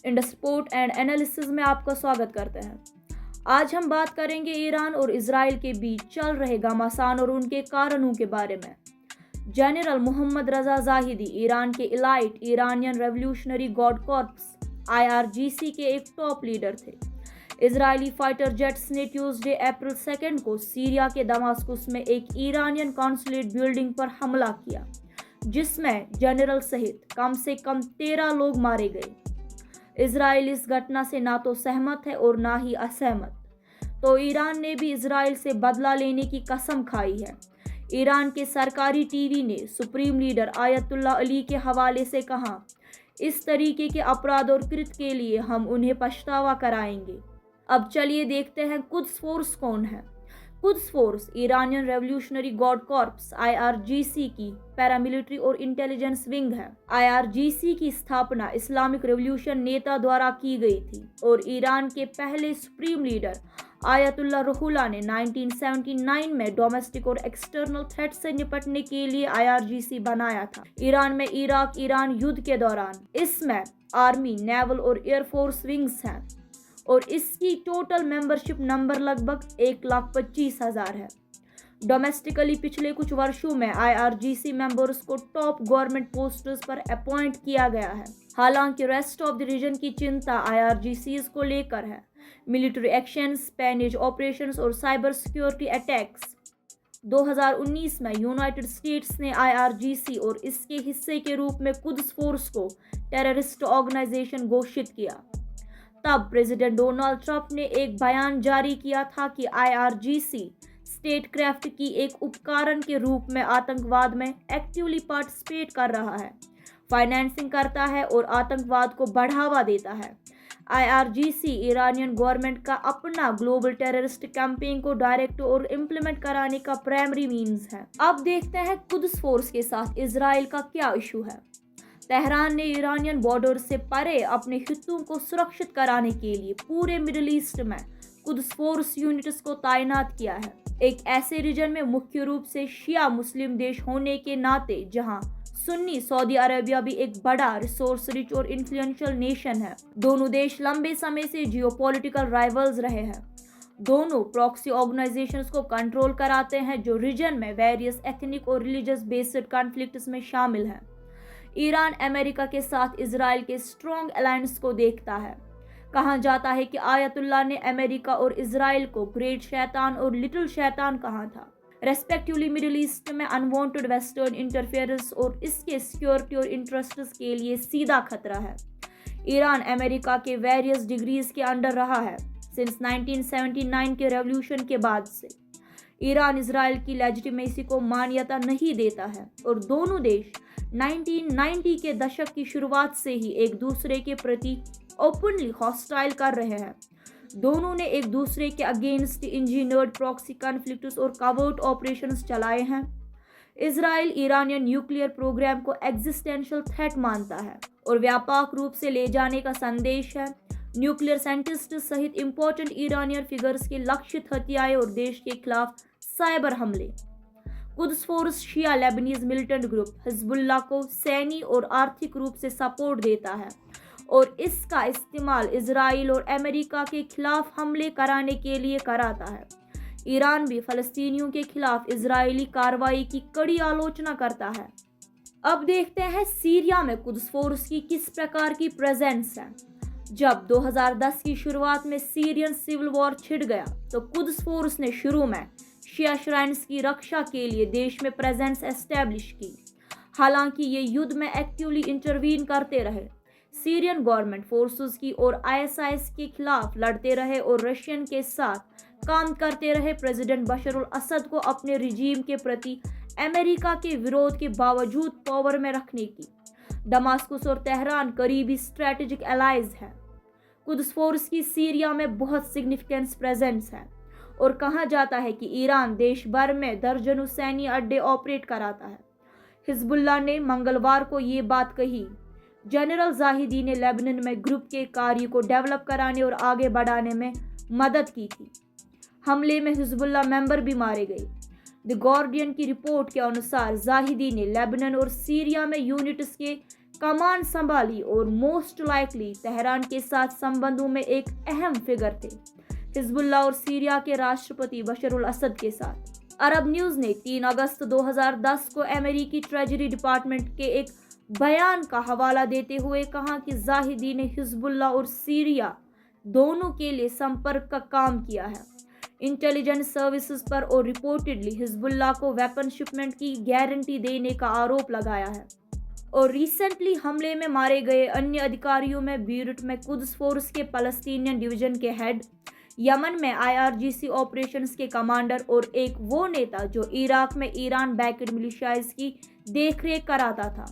Indus sport and analysis में आपका स्वागत करते हैं। आज हम बात करेंगे ईरान और इजराइल के बीच चल रहे घमासान और उनके कारणों के बारे में। जनरल मोहम्मद रजा जाहिदी ईरान के elite Iranian revolutionary guard corps IRGC के एक टॉप लीडर थे। इजरायली फाइटर जेट्स ने ट्यूसडे अप्रैल 2 को सीरिया के दमास्कस में एक ईरानियन कॉन्सुलेट बिल्डिंग पर हमला किया, जिसमें जनरल सहित कम से कम 13 लोग मारे गए। इजराइल इस घटना से ना तो सहमत है और ना ही असहमत। तो ईरान ने भी इजराइल से बदला लेने की कसम खाई है। ईरान के सरकारी टीवी ने सुप्रीम लीडर आयतुल्ला अली के हवाले से कहा, इस तरीके के अपराध और कृत्य के लिए हम उन्हें पछतावा कराएंगे। अब चलिए देखते हैं कुद्स फोर्स कौन है। Quds force Iranian revolutionary guard corps IRGC की पैरामिलिट्री और इंटेलिजेंस विंग है। IRGC की स्थापना इस्लामिक रेवोल्यूशन नेता द्वारा की गई थी और ईरान के पहले सुप्रीम लीडर आयतुल्ला रुहुल्लाह ने 1979 में डोमेस्टिक और एक्सटर्नल थ्रेट से निपटने के लिए IRGC बनाया था। ईरान में इराक ईरान युद्ध के दौरान इसमें आर्मी, नेवल और एयरफोर्स विंग्स हैं और इसकी टोटल मेंबरशिप नंबर लगभग 1,25,000 है। डोमेस्टिकली पिछले कुछ वर्षों में IRGC मेंबर्स को टॉप गवर्नमेंट पोस्ट्स पर अपॉइंट किया गया है। हालांकि रेस्ट ऑफ द रीजन की चिंता IRGCs को लेकर है। मिलिट्री एक्शन, स्पेनिश ऑपरेशंस और साइबर सिक्योरिटी अटैक्स। 2019 में यूनाइटेड स्टेट्स ने IRGC और इसके हिस्से के रूप में कुद्स फोर्स को टेररिस्ट ऑर्गेनाइजेशन घोषित किया। तब प्रेसिडेंट डोनाल्ड ट्रंप ने एक बयान जारी किया था कि IRGC स्टेटक्राफ्ट की एक उपकरण के रूप में आतंकवाद में एक्टिवली पार्टिसिपेट कर रहा है, फाइनेंसिंग करता है और आतंकवाद को बढ़ावा देता है। IRGC ईरानियन गवर्नमेंट का अपना ग्लोबल टेररिस्ट कैंपेन को डायरेक्ट और इम्प्लीमेंट कराने का प्राइमरी मीन्स है। अब देखते हैं कुद्स फोर्स के साथ इजराइल का क्या इशू है। तेहरान ने ईरानियन बॉर्डर से परे अपने हितों को सुरक्षित कराने के लिए पूरे मिडिल ईस्ट में कुद्स फोर्स यूनिट्स को तैनात किया है। एक ऐसे रीजन में मुख्य रूप से शिया मुस्लिम देश होने के नाते जहां सुन्नी सऊदी अरेबिया भी एक बड़ा रिसोर्स रिच और इन्फ्लुएंशियल नेशन है। दोनों देश लंबे समय से जियोपॉलिटिकल राइवल्स रहे हैं। दोनों प्रॉक्सी ऑर्गेनाइजेशंस को कंट्रोल कराते हैं जो रीजन में वेरियस एथनिक और रिलीजियस बेस्ड कॉन्फ्लिक्ट्स में शामिल हैं। ईरान अमेरिका के साथ इजराइल के स्ट्रॉन्ग अलायंस को देखता है। कहा जाता है कि आयतुल्लाह ने अमेरिका और इजराइल को ग्रेट शैतान और लिटिल शैतान कहा था, रेस्पेक्टिवली। मिडिल ईस्ट में अनवांटेड वेस्टर्न इंटरफेरेंस और इसके सिक्योरिटी और इंटरेस्ट्स के लिए सीधा खतरा है। ईरान अमेरिका के वेरियस डिग्रीज के अंडर रहा है सिंस 1979 के रेवोल्यूशन के बाद से। ईरान इजराइल की लेजिटिमेसी को मान्यता नहीं देता है और दोनों देश 1990 के दशक की शुरुआत से ही एक दूसरे के प्रति ओपनली हॉस्टाइल कर रहे हैं। दोनों ने एक दूसरे के अगेंस्ट इंजीनियर्ड प्रॉक्सी कॉन्फ्लिक्ट्स और कवर्ट ऑपरेशंस चलाए हैं। इजराइल ईरानियन न्यूक्लियर प्रोग्राम को एग्जिस्टेंशियल थ्रेट मानता है और व्यापक रूप से ले जाने का संदेश है। न्यूक्लियर साइंटिस्ट सहित इंपॉर्टेंट ईरानियन फिगर्स के लक्षित हत्याएं और देश के खिलाफ साइबर हमले। कुद्स फोर्स शिया लेबनीज मिलिटेंट ग्रुप हिजबुल्लाह को सैन्य और आर्थिक रूप से सपोर्ट देता है और इसका इस्तेमाल इजराइल और अमेरिका के खिलाफ हमले कराने के लिए कराता है। ईरान भी फलस्तीनियों के खिलाफ इजरायली कार्रवाई की कड़ी आलोचना करता है। अब देखते हैं सीरिया में कुद्स फोर्स की किस प्रकार की प्रेजेंस है। जब 2010 की शुरुआत में सीरियन सिविल वॉर छिड़ गया तो कुद्स फोर्स ने शुरू में शिया श्राइन्स की रक्षा के लिए देश में प्रेजेंस एस्टेब्लिश की। हालांकि ये युद्ध में एक्टिवली इंटरवीन करते रहे, सीरियन गवर्नमेंट फोर्सेस की और ISIS के खिलाफ लड़ते रहे और रशियन के साथ काम करते रहे। प्रेसिडेंट बशर अल असद को अपने रिजीम के प्रति अमेरिका के विरोध के बावजूद पावर में रखने की दमास्कस और तेहरान करीबी स्ट्रेटेजिक एलाइज हैं। कुद्स फोर्स की सीरिया में बहुत सिग्निफिकेंस प्रेजेंस है और कहा जाता है कि ईरान देश भर में दर्जनों सैन्य अड्डे ऑपरेट कराता है। हिजबुल्लाह ने मंगलवार को ये बात कही। जनरल जाहिदी ने लेबनान में ग्रुप के कार्य को डेवलप कराने और आगे बढ़ाने में मदद की थी। हमले में हिजबुल्लाह मेंबर भी मारे गए। द गार्डियन की रिपोर्ट के अनुसार जाहिदी ने लेबनान और सीरिया में यूनिट्स के कमान संभाली और मोस्ट लाइकली तेहरान के साथ संबंधों में एक अहम फिगर थे, हिजबुल्लाह और सीरिया के राष्ट्रपति बशर उल असद के साथ। अरब न्यूज़ ने 3 अगस्त 2010 को अमेरिकी ट्रेजरी डिपार्टमेंट के एक बयान का हवाला देते हुए कहा कि जाहिदी ने हिजबुल्लाह और सीरिया दोनों के लिए संपर्क का काम किया है, इंटेलिजेंस सर्विसेज पर और रिपोर्टेडली हिजबुल्लाह को वेपन शिपमेंट की गारंटी देने का आरोप लगाया है। और रिसेंटली हमले में मारे गए अन्य अधिकारियों में बीरूट में कुद्स फोर्स के फलस्तीनियन डिवीजन के हेड, यमन में IRGC ऑपरेशंस के कमांडर और एक वो नेता जो इराक में ईरान बैक्ड मिलिशियाज की देखरेख कराता था।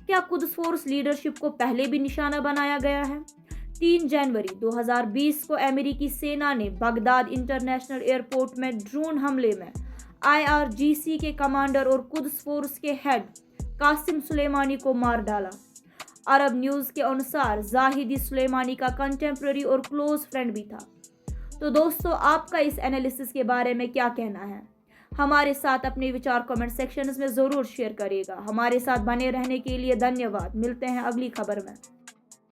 क्या कुद्स फोर्स लीडरशिप को पहले भी निशाना बनाया गया है? 3 जनवरी 2020 को अमेरिकी सेना ने बगदाद इंटरनेशनल एयरपोर्ट में ड्रोन हमले में IRGC के कमांडर और कुद्स फोर्स के हेड कासिम सुलेमानी को मार डाला। अरब न्यूज़ के अनुसार जाहिदी सुलेमानी का कंटेम्प्रेरी और क्लोज फ्रेंड भी था। तो दोस्तों, आपका इस एनालिसिस के बारे में क्या कहना है? हमारे साथ अपने विचार कमेंट सेक्शन में ज़रूर शेयर करिएगा। हमारे साथ बने रहने के लिए धन्यवाद। मिलते हैं अगली खबर में।